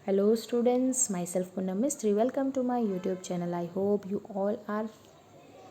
Hello students, myself Poonam Mistry. Welcome to my YouTube channel. I hope you all are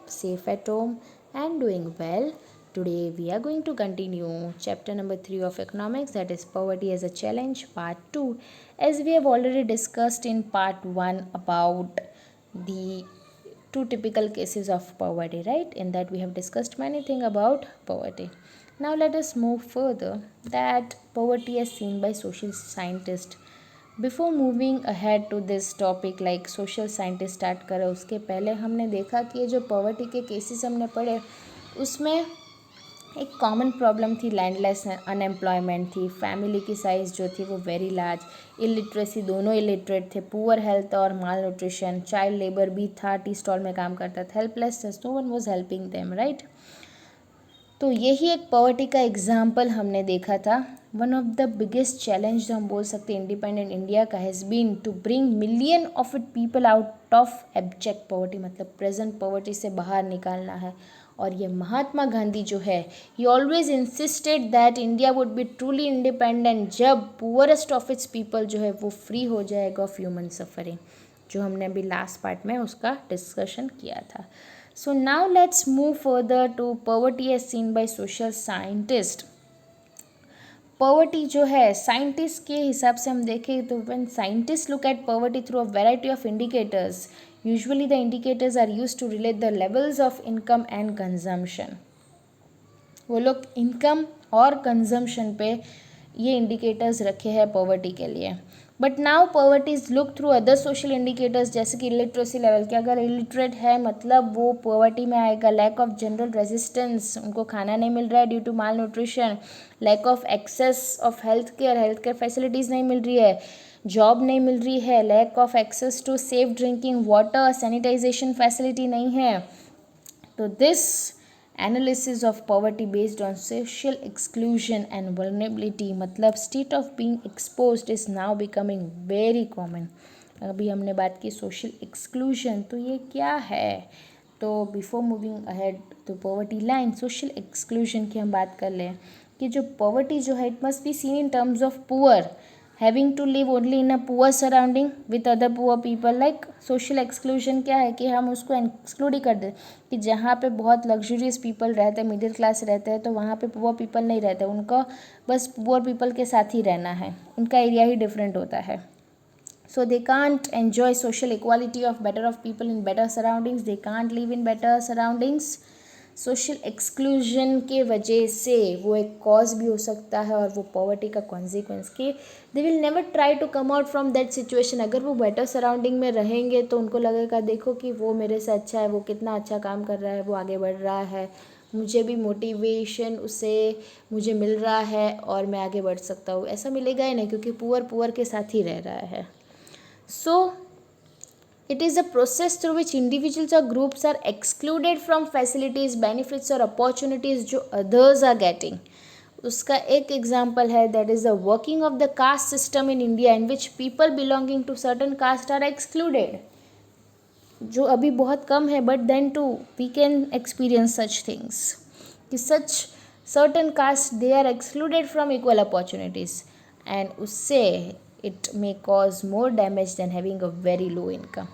safe at home and doing well. Today we are going to continue chapter number 3 of economics, that is poverty as a challenge, part 2, as we have already discussed in part 1 about the two typical cases of poverty, right? In that we have discussed many things about poverty. Now let us move further that poverty as seen by social scientists. Before moving ahead to this topic like social scientist start करें उसके पहले हमने देखा कि ये जो poverty के cases हमने पढ़े उसमें एक कॉमन प्रॉब्लम थी, लैंडलेस अनएम्प्लॉयमेंट थी, फैमिली की साइज़ जो थी वो वेरी लार्ज, इलिटरेसी, दोनों इलिटरेट थे, पुअर हेल्थ और माल न्यूट्रिशन, चाइल्ड लेबर भी था, टी स्टॉल में काम करता था, helplessness, no one was helping them, right. तो यही एक पॉवर्टी का एग्जाम्पल हमने देखा था। One of the biggest challenge जो हम बोल सकते हैं इंडिपेंडेंट इंडिया का has been to bring million of it people out of abject poverty, मतलब प्रेजेंट पॉवर्टी से बाहर निकालना है। और ये महात्मा गांधी जो है, ही always insisted that India would be truly independent जब पुअरेस्ट ऑफ इट्स पीपल जो है वो फ्री हो जाएगा ऑफ ह्यूमन सफरिंग, जो हमने अभी लास्ट पार्ट में उसका डिस्कशन किया था। So now let's move further to poverty as seen by social scientist. Poverty जो है साइंटिस्ट के हिसाब से हम देखें तो when scientist look at poverty through a variety of indicators, usually the indicators are used to relate the levels of income and consumption. वो लोग इनकम और कंजम्पशन पे ये इंडिकेटर्स रखे हैं पॉवर्टी के लिए। But now poverty is look through other social indicators, जैसे कि इलिटरेसी लेवल, कि अगर इलिटरेट है मतलब वो पॉवर्टी में आएगा। लैक ऑफ जनरल रेजिस्टेंस, उनको खाना नहीं मिल रहा है due to malnutrition. Lack of access of health care facilities नहीं मिल रही है, जॉब नहीं मिल रही है। Lack of access to safe drinking water, sanitization facility नहीं है। तो this analysis of poverty based on social exclusion and vulnerability, मतलब state of being exposed is now becoming very common. अभी हमने बात की सोशल एक्सक्लूजन, तो ये क्या है? तो बिफोर मूविंग अहेड तो पॉवर्टी लाइन सोशल एक्सक्लूजन की हम बात कर लें कि जो पॉवर्टी जो है it must be seen in terms of poor having to live only in a poor surrounding with other poor people. Like social exclusion क्या है कि हम उसको एक्सक्लूड ही कर दें कि जहाँ पे बहुत लग्जूरियस पीपल रहते हैं, मिडिल क्लास रहते हैं, तो वहाँ पे पुअर पीपल नहीं रहते, उनको बस पुअर पीपल के साथ ही रहना है, उनका एरिया ही डिफरेंट होता है। So they can't enjoy social equality of better of people in better surroundings, they can't live in better surroundings। Social exclusion के वजह से वो एक कॉज भी हो सकता है और वो पॉवर्टी का कॉन्सिक्वेंस कि they will never try to come out from that situation. अगर वो बेटर सराउंडिंग में रहेंगे तो उनको लगेगा देखो कि वो मेरे से अच्छा है, वो कितना अच्छा काम कर रहा है, वो आगे बढ़ रहा है, मुझे भी मोटिवेशन उससे मुझे मिल रहा है और मैं आगे बढ़ सकता हूँ। ऐसा मिलेगा ही नहीं क्योंकि पुअर के साथ ही रह रहा है। So it is a process through which individuals or groups are excluded from facilities, benefits or opportunities जो others are getting। उसका एक एग्जाम्पल है that is the working of the caste system in India in which people belonging to certain caste are excluded, जो अभी बहुत कम है but then too we can experience such things कि such certain caste they are excluded from equal opportunities and उससे it may cause more damage than having a very low income.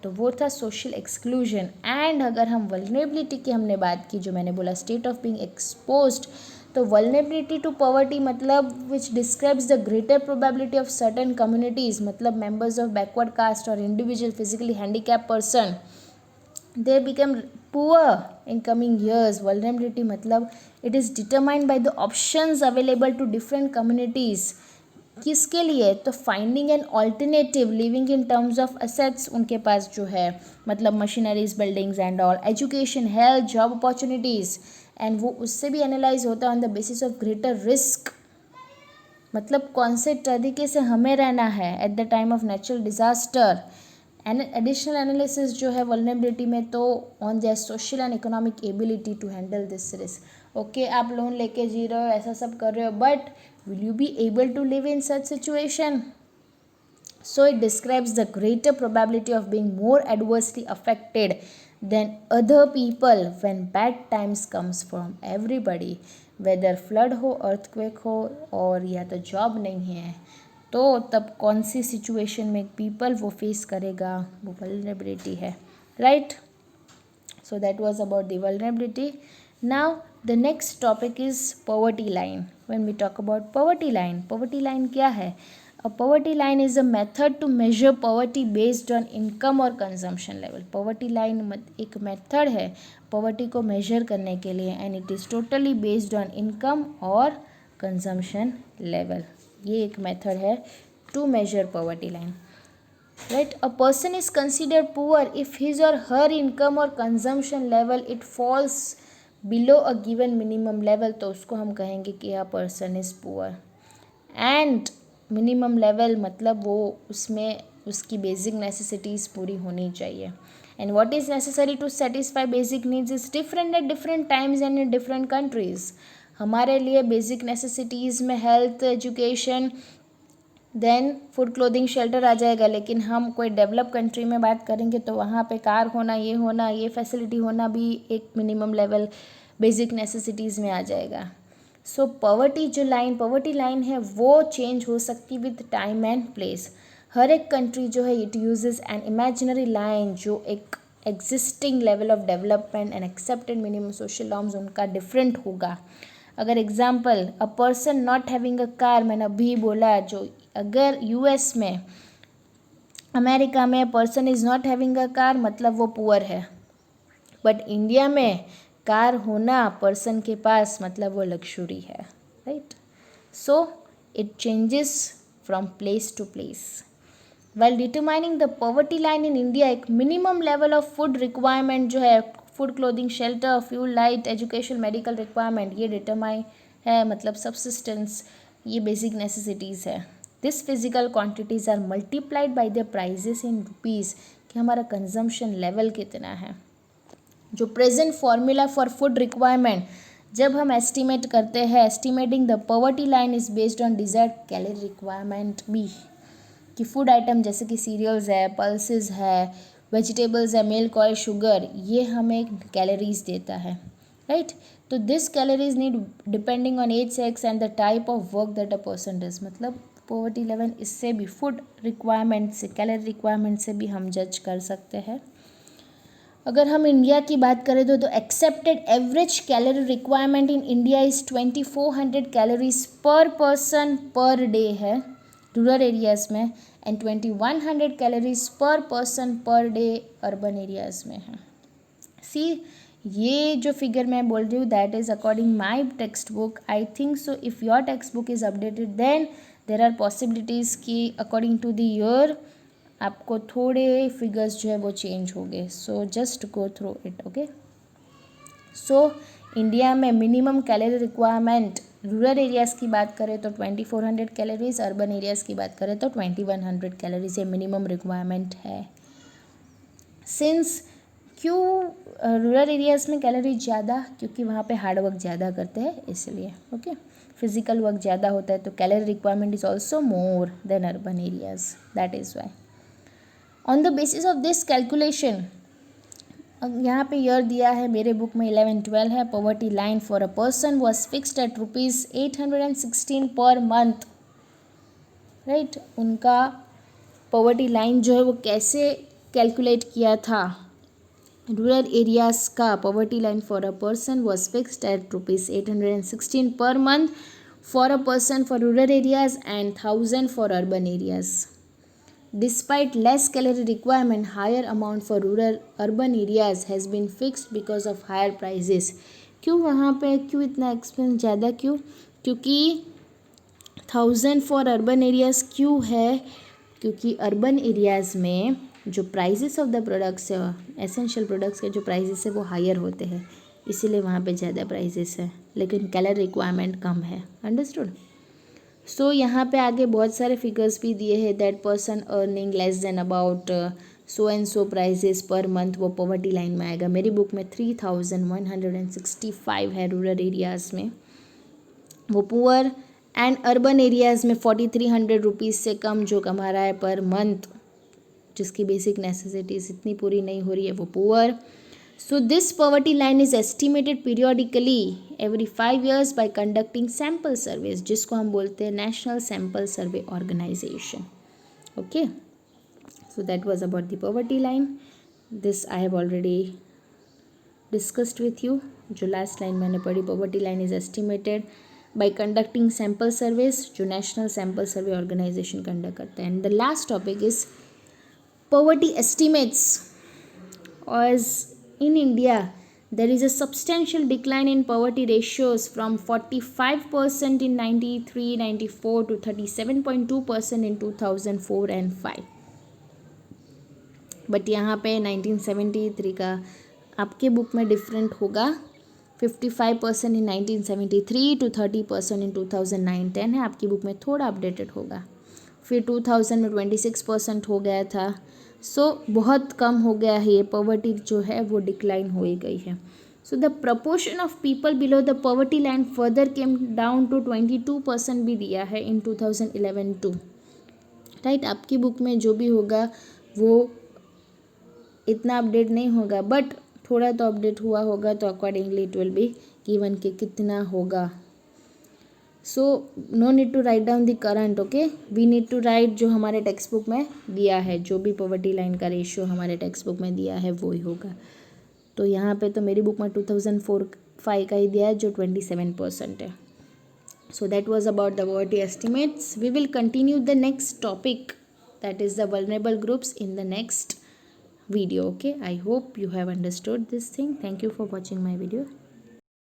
तो वो था सोशल एक्सक्लूजन। एंड अगर हम vulnerability की हमने बात की, जो मैंने बोला स्टेट ऑफ बीइंग एक्सपोज्ड, तो वल्नरेबिलिटी टू पॉवर्टी मतलब which describes the greater probability of certain communities, मतलब मेंबर्स ऑफ बैकवर्ड कास्ट और individual physically handicap person they become poor in coming years। vulnerability मतलब it is determined by the options available to different communities। किसके लिए? तो finding an alternative living in terms of assets उनके पास जो है, मतलब machineries, buildings and all, education, health, job opportunities, and वो उससे भी एनालाइज होता है on the basis of greater risk, मतलब कौन से तरीके से हमें रहना है at the time of natural disaster. And additional analysis जो है वल्नरेबिलिटी में, तो on their social and economic ability to handle this risk. Okay, आप लोन लेके जी रहे हो, ऐसा सब कर रहे हो, but will you be able to live in such situation? So it describes the greater probability of being more adversely affected than other people when bad times comes from everybody, whether flood हो, earthquake हो, और या तो job नहीं है, तो तब कौन सी सिचुएशन में पीपल वो फेस करेगा, वो वल्नरेबिलिटी है, right. So that was about the vulnerability. Now the next topic is poverty line. When we talk about poverty line क्या है? A poverty line is a method to measure poverty based on income or consumption level. poverty line एक method है poverty को measure करने के लिए and it is totally based on income और consumption level. ये एक method है to measure poverty line. Right, a person is considered poor if his or her income or consumption level it falls below a given minimum level. तो उसको हम कहेंगे कि a person is poor. And minimum level मतलब वो उसमें उसकी basic necessities पूरी होनी चाहिए. And what is necessary to satisfy basic needs is different at different times and in different countries. हमारे लिए basic necessities में health, education, then food clothing shelter आ जाएगा. लेकिन हम कोई डेवलप कंट्री में बात करेंगे तो वहाँ पे कार होना, ये फैसिलिटी होना भी एक मिनिमम लेवल बेसिक नेसेसिटीज़ में आ जाएगा. सो पॉवर्टी लाइन है वो चेंज हो सकती विद टाइम एंड प्लेस. हर एक कंट्री जो है it uses an imaginary line जो एक existing level of development and accepted minimum social norms उनका डिफरेंट होगा. अगर example a person not having a car, मैंने अभी बोला, जो अगर यूएस में, अमेरिका में person is not having a car मतलब वो पुअर है. बट इंडिया में कार होना पर्सन के पास मतलब वो लग्जरी है, right. So it changes from place to place. Well determining the poverty line in India, एक minimum level of food requirement जो है, food clothing shelter fuel light education medical requirement, ये determine है मतलब सब्सिस्टेंस, ये basic necessities है. This physical quantities are multiplied by the prices in rupees, कि हमारा कंजम्पशन लेवल कितना है. जो present formula for food requirement जब हम एस्टिमेट करते हैं, estimating the poverty line is based on desired calorie requirement भी, कि फूड आइटम जैसे कि सीरियल्स है, पल्सेस है, वेजिटेबल्स है, मिल्क ऑयल, शुगर, ये हमें कैलोरीज देता है, राइट. तो this calories need depending on age, sex and the type of work that a person does. मतलब पॉवर्टी लेवल इससे भी फूड रिक्वायरमेंट से, कैलोरी रिक्वायरमेंट से भी हम जज कर सकते हैं. अगर हम इंडिया की बात करें तो accepted average calorie requirement in India is 2400 calories पर पर्सन पर डे है रूरल एरियाज़ में, एंड 2100 कैलोरीज पर person per day urban areas में है. सी, ये जो फिगर मैं बोल रही हूँ that is according my textbook. I think so if your textbook is updated then there are possibilities कि अकॉर्डिंग टू द ईयर आपको थोड़े फिगर्स जो है वो चेंज हो गए. So just go through it, okay. So India में minimum calorie requirement rural areas की बात करें तो 2400 कैलोरीज, अर्बन एरियाज़ की बात करें तो 2100 कैलोरीज, ये मिनिमम रिक्वायरमेंट है. सिंस क्यों रूरल एरियाज़ में कैलोरीज ज़्यादा, क्योंकि वहाँ पे हार्ड वर्क ज़्यादा करते हैं इसलिए, ओके. फिजिकल वर्क ज़्यादा होता है तो calorie requirement is also more than urban areas, that is why. On the basis of this calculation, यहाँ पे ईयर दिया है मेरे बुक में 11-12 है. Poverty line for a person was fixed at ₹816 per month, right. उनका पॉवर्टी लाइन जो है वो कैसे कैलकुलेट किया था, रूरल एरियाज़ का poverty line for a person was fixed at ₹816 per month for a person for rural areas and 1000 for urban areas. Despite less calorie requirement, higher amount for rural urban areas has been fixed because of higher prices. क्यों वहाँ पे क्यों इतना expense ज़्यादा, क्योंकि 1000 for urban areas क्यों है, क्योंकि अर्बन एरियाज़ में जो प्राइजेस ऑफ द प्रोडक्ट्स है, एसेंशियल प्रोडक्ट्स के जो प्राइजेस है वो हायर होते हैं, इसीलिए वहाँ पे ज़्यादा प्राइजेस है, लेकिन कैलोरी रिक्वायरमेंट कम है. अंडरस्टूड. सो यहाँ पे आगे बहुत सारे फिगर्स भी दिए हैं. That person earning less than about so and so prices per month, वो पॉवर्टी लाइन में आएगा. मेरी बुक में 3165 है रूरल एरियाज़ में, वो पुअर. एंड अर्बन एरियाज़ में 4300 रुपीज़ से कम जो कमा रहा है पर मंथ, जिसकी बेसिक नेसेसिटीज़ इतनी पूरी नहीं हो रही है, वो poor. So this poverty line is estimated periodically every 5 years by conducting sample surveys, जिसको हम बोलते हैं national sample survey organisation. Okay, so that was about the poverty line. This I have already discussed with you. जो last line मैंने पढ़ी, poverty line is estimated by conducting sample surveys, जो national sample survey organisation conduct करता है. And the last topic is poverty estimates. As in India, there is a substantial decline in poverty ratios from 45% in 93-94 to 37.2% in 2004 and 5. But यहाँ पे 1973 का आपके book में different होगा. 55% इन 1973 to 30% इन 2009-10 है. आपकी बुक में थोड़ा अपडेटेड होगा. फिर 2000 में 26% हो गया था. सो बहुत कम हो गया है. ये पॉवर्टी जो है वो डिक्लाइन हो ही गई है. So the proportion of people below the poverty line further came down to 22% भी दिया है इन 2011 टू. राइट, आपकी बुक में जो भी होगा वो इतना अपडेट नहीं होगा, बट थोड़ा तो अपडेट हुआ होगा, तो accordingly it will be given कि कितना होगा. So no need to write down the current. Okay, we need to write जो हमारे टेक्स्ट बुक में दिया है, जो भी पॉवर्टी लाइन का रेशियो हमारे टेक्स्ट बुक में दिया है वो ही होगा. तो यहाँ पे तो मेरी बुक में 2004-5 का ही दिया है जो 27% है. So that was about the poverty estimates. We will continue the next topic, that is the vulnerable groups, in the next video. Okay, I hope you have understood this thing. Thank you for watching my video.